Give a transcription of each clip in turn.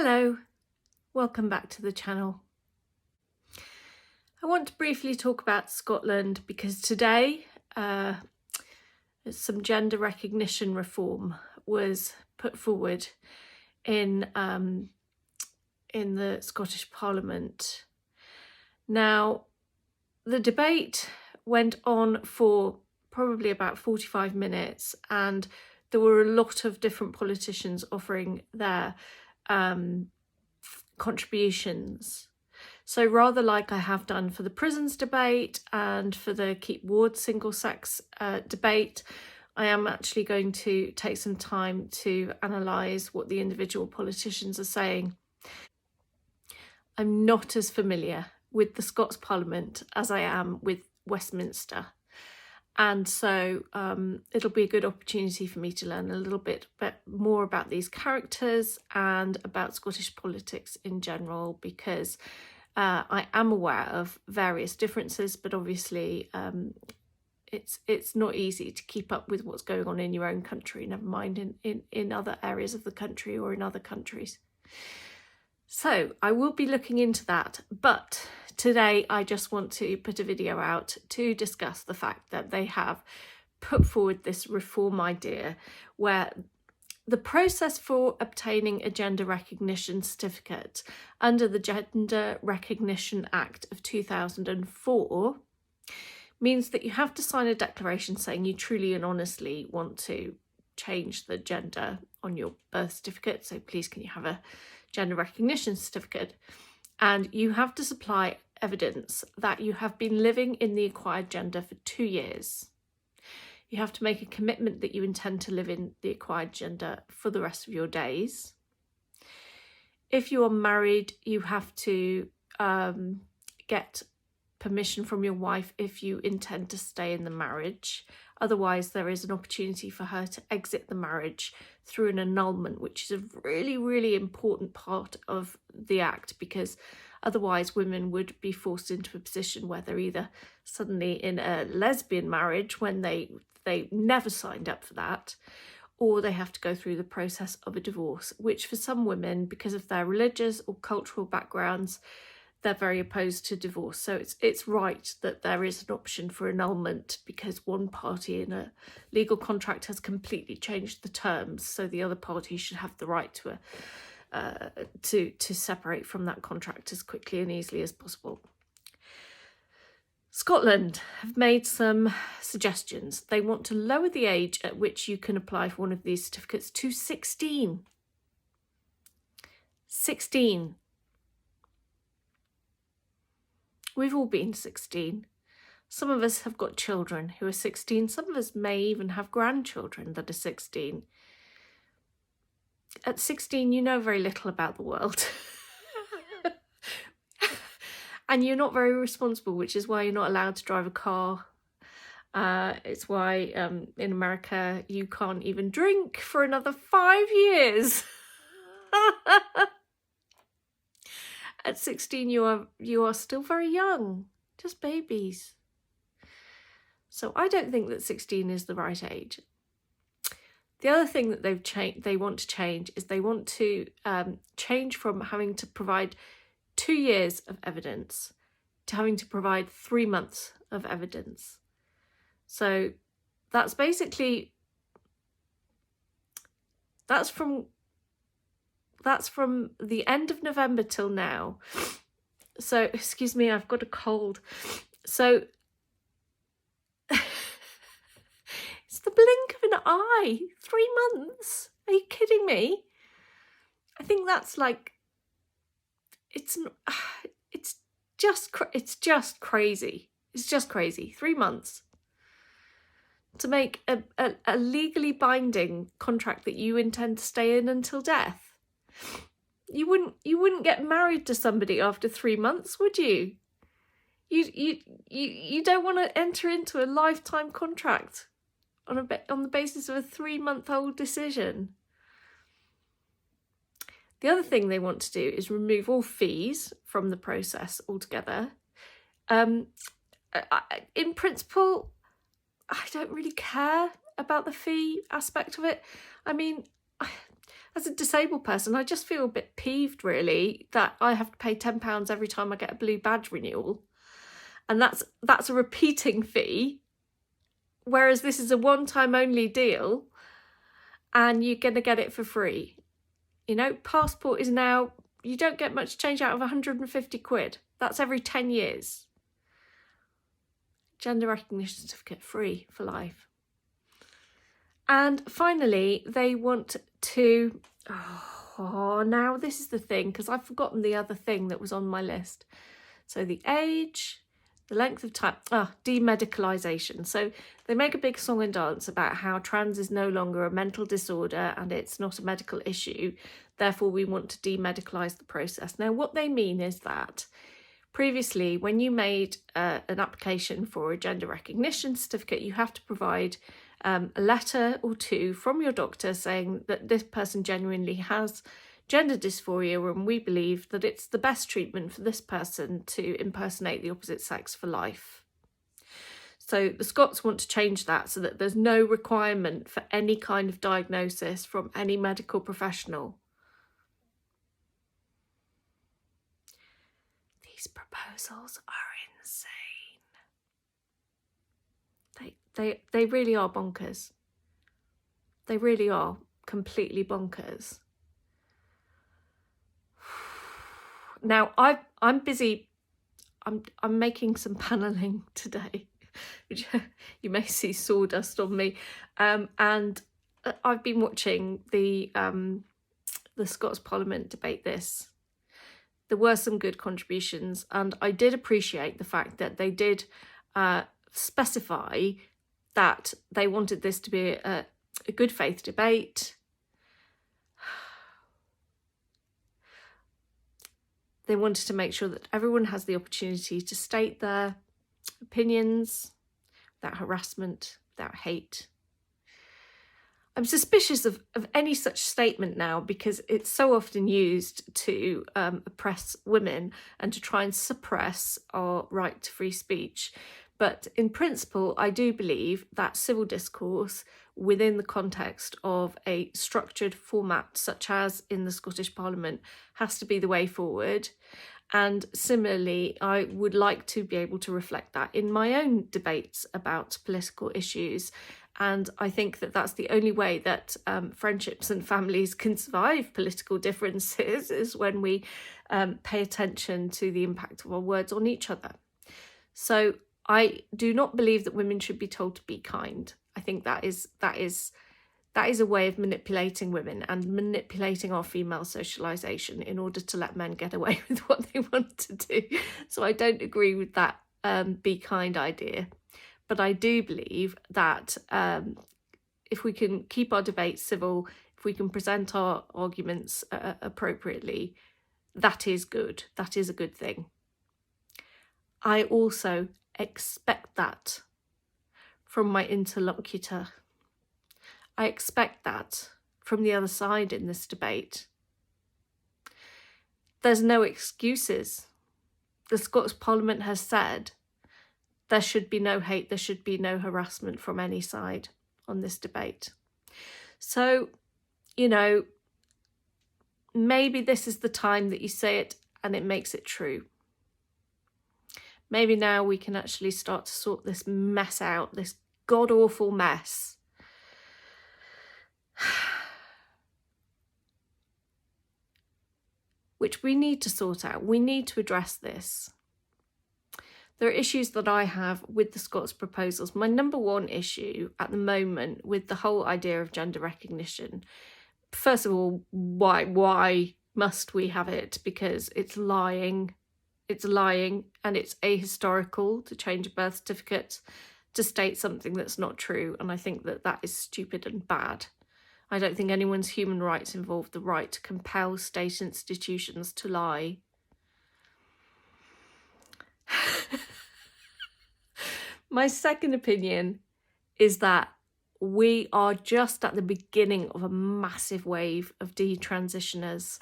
Hello, welcome back to the channel. I want to briefly talk about Scotland because today some gender recognition reform was put forward in the Scottish Parliament. Now, the debate went on for probably about 45 minutes and there were a lot of different politicians offering their contributions. So rather like I have done for the prisons debate and for the Keep Ward single sex debate, I am actually going to take some time to analyse what the individual politicians are saying. I'm not as familiar with the Scots Parliament as I am with Westminster. And so it'll be a good opportunity for me to learn a little bit more about these characters and about Scottish politics in general, because I am aware of various differences, but obviously it's not easy to keep up with what's going on in your own country, never mind in other areas of the country or in other countries. So I will be looking into that, but today I just want to put a video out to discuss the fact that they have put forward this reform idea where the process for obtaining a gender recognition certificate under the Gender Recognition Act of 2004 means that you have to sign a declaration saying you truly and honestly want to change the gender on your birth certificate. So please can you have a gender recognition certificate, and you have to supply evidence that you have been living in the acquired gender for 2 years. You have to make a commitment that you intend to live in the acquired gender for the rest of your days. If you are married, you have to get permission from your wife if you intend to stay in the marriage. Otherwise, there is an opportunity for her to exit the marriage through an annulment, which is a really, really important part of the Act, because otherwise women would be forced into a position where they're either suddenly in a lesbian marriage when they never signed up for that, or they have to go through the process of a divorce, which for some women, because of their religious or cultural backgrounds, they're very opposed to divorce. So it's right that there is an option for annulment because one party in a legal contract has completely changed the terms, so the other party should have the right to separate from that contract as quickly and easily as possible. Scotland have made some suggestions. They want to lower the age at which you can apply for one of these certificates to 16. 16. We've all been 16. Some of us have got children who are 16. Some of us may even have grandchildren that are 16. At 16, you know very little about the world. And you're not very responsible, which is why you're not allowed to drive a car. It's why in America you can't even drink for another 5 years. At 16, you are still very young, just babies. So I don't think that 16 is the right age. The other thing that they want to change is they want to change from having to provide 2 years of evidence to having to provide 3 months of evidence. So that's basically, that's from the end of November till now. So, excuse me, I've got a cold. So, it's the blink of an eye. 3 months? Are you kidding me? I think that's like, it's just crazy. It's just crazy. 3 months to make a legally binding contract that you intend to stay in until death. You wouldn't get married to somebody after 3 months, would you? You don't want to enter into a lifetime contract on the basis of a 3-month-old decision. The other thing they want to do is remove all fees from the process altogether. In principle, I don't really care about the fee aspect of it. I mean, as a disabled person, I just feel a bit peeved, really, that I have to pay £10 every time I get a blue badge renewal. And that's a repeating fee, whereas this is a one-time only deal and you're going to get it for free. You know, passport is now, you don't get much change out of 150 quid. That's every 10 years. Gender recognition certificate, free for life. And finally, they want to, now this is the thing, because I've forgotten the other thing that was on my list. So the age, the length of time, demedicalisation. So they make a big song and dance about how trans is no longer a mental disorder and it's not a medical issue. Therefore, we want to demedicalise the process. Now, what they mean is that previously, when you made an application for a gender recognition certificate, you have to provide a letter or two from your doctor saying that this person genuinely has gender dysphoria and we believe that it's the best treatment for this person to impersonate the opposite sex for life. So the Scots want to change that so that there's no requirement for any kind of diagnosis from any medical professional. These proposals are insane. They really are bonkers. They really are completely bonkers. Now I'm busy. I'm making some panelling today, which you may see sawdust on me. And I've been watching the Scots Parliament debate this. There were some good contributions, and I did appreciate the fact that they did specify that they wanted this to be a good faith debate. They wanted to make sure that everyone has the opportunity to state their opinions without harassment, without hate. I'm suspicious of any such statement now because it's so often used to oppress women and to try and suppress our right to free speech. But in principle, I do believe that civil discourse within the context of a structured format, such as in the Scottish Parliament, has to be the way forward. And similarly, I would like to be able to reflect that in my own debates about political issues. And I think that that's the only way that friendships and families can survive political differences is when we pay attention to the impact of our words on each other. So I do not believe that women should be told to be kind. I think that is a way of manipulating women and manipulating our female socialisation in order to let men get away with what they want to do. So I don't agree with that be kind idea. But I do believe that if we can keep our debates civil, if we can present our arguments appropriately, that is good. That is a good thing. I also expect that from my interlocutor. I expect that from the other side in this debate. There's no excuses. The Scots Parliament has said there should be no hate, there should be no harassment from any side on this debate. So, you know, maybe this is the time that you say it and it makes it true. Maybe now we can actually start to sort this mess out, this god-awful mess. Which we need to sort out. We need to address this. There are issues that I have with the Scots proposals. My number one issue at the moment with the whole idea of gender recognition, first of all, why must we have it? Because it's lying. It's lying and it's ahistorical to change a birth certificate to state something that's not true. And I think that that is stupid and bad. I don't think anyone's human rights involve the right to compel state institutions to lie. My second opinion is that we are just at the beginning of a massive wave of detransitioners.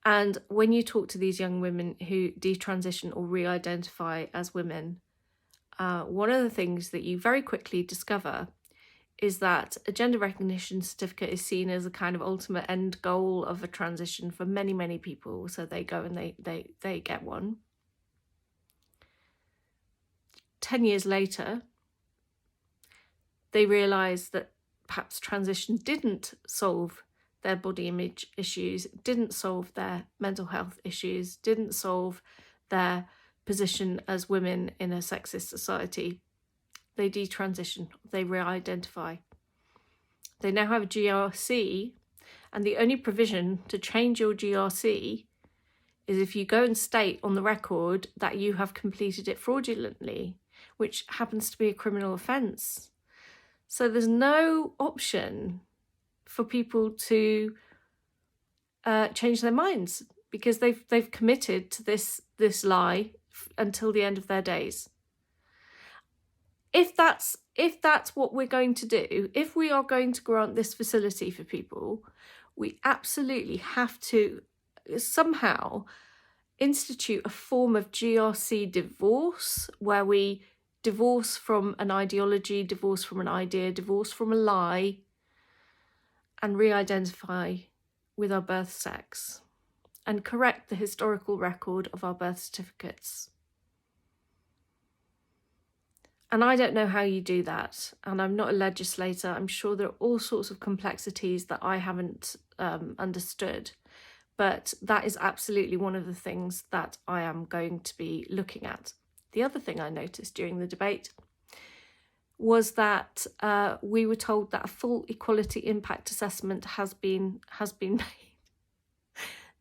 And when you talk to these young women who detransition or re-identify as women, one of the things that you very quickly discover is that a gender recognition certificate is seen as a kind of ultimate end goal of a transition for many, many people. So they go and they get one. 10 years later, they realise that perhaps transition didn't solve their body image issues, didn't solve their mental health issues, didn't solve their position as women in a sexist society. They detransition, they re-identify. They now have a GRC, and the only provision to change your GRC is if you go and state on the record that you have completed it fraudulently, which happens to be a criminal offence. So there's no option for people to change their minds because they've committed to this lie until the end of their days. If that's what we're going to do, if we are going to grant this facility for people, we absolutely have to somehow institute a form of GRC divorce where we divorce from an ideology, divorce from an idea, divorce from a lie, and re-identify with our birth sex and correct the historical record of our birth certificates. And I don't know how you do that, and I'm not a legislator. I'm sure there are all sorts of complexities that I haven't understood, but that is absolutely one of the things that I am going to be looking at. The other thing I noticed during the debate was that we were told that a full equality impact assessment has been made.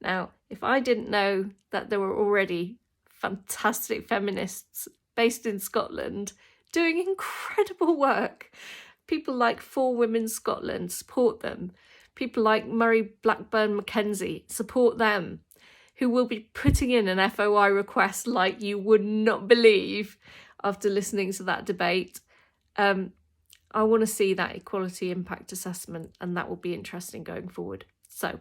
Now, if I didn't know that there were already fantastic feminists based in Scotland doing incredible work, people like For Women Scotland, support them. People like Murray Blackburn Mackenzie, support them, who will be putting in an FOI request like you would not believe after listening to that debate. I want to see that equality impact assessment, and that will be interesting going forward. So,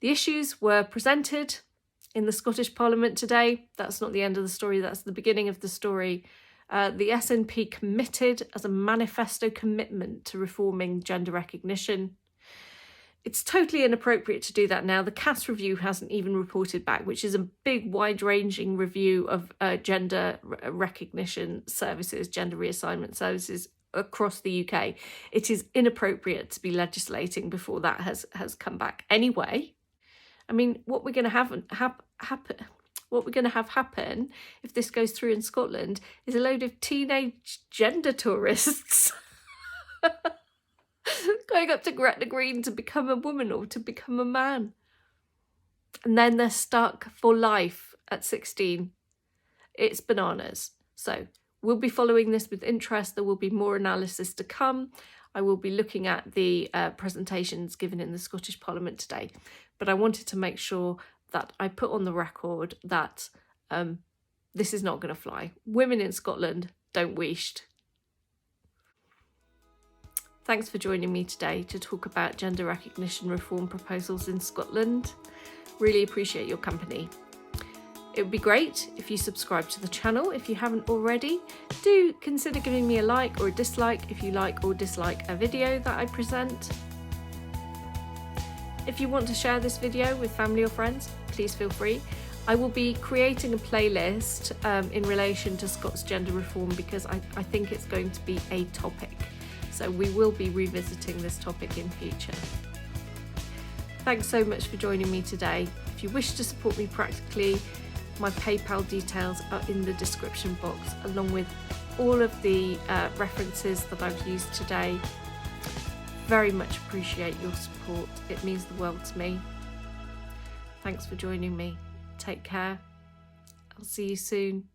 the issues were presented in the Scottish Parliament today. That's not the end of the story, that's the beginning of the story. The SNP committed as a manifesto commitment to reforming gender recognition. It's totally inappropriate to do that now. The Cass review hasn't even reported back, which is a big, wide-ranging review of gender recognition services, gender reassignment services across the UK. It is inappropriate to be legislating before that has come back. Anyway, I mean, what we're going to have happen if this goes through in Scotland is a load of teenage gender tourists going up to Gretna Green to become a woman or to become a man. And then they're stuck for life at 16. It's bananas. So we'll be following this with interest. There will be more analysis to come. I will be looking at the presentations given in the Scottish Parliament today. But I wanted to make sure that I put on the record that this is not going to fly. Women in Scotland don't wheesht. Thanks for joining me today to talk about gender recognition reform proposals in Scotland. Really appreciate your company. It would be great if you subscribe to the channel if you haven't already. Do consider giving me a like or a dislike if you like or dislike a video that I present. If you want to share this video with family or friends, please feel free. I will be creating a playlist in relation to Scots gender reform because I think it's going to be a topic. So we will be revisiting this topic in future. Thanks so much for joining me today. If you wish to support me practically, my PayPal details are in the description box, along with all of the references that I've used today. Very much appreciate your support. It means the world to me. Thanks for joining me. Take care. I'll see you soon.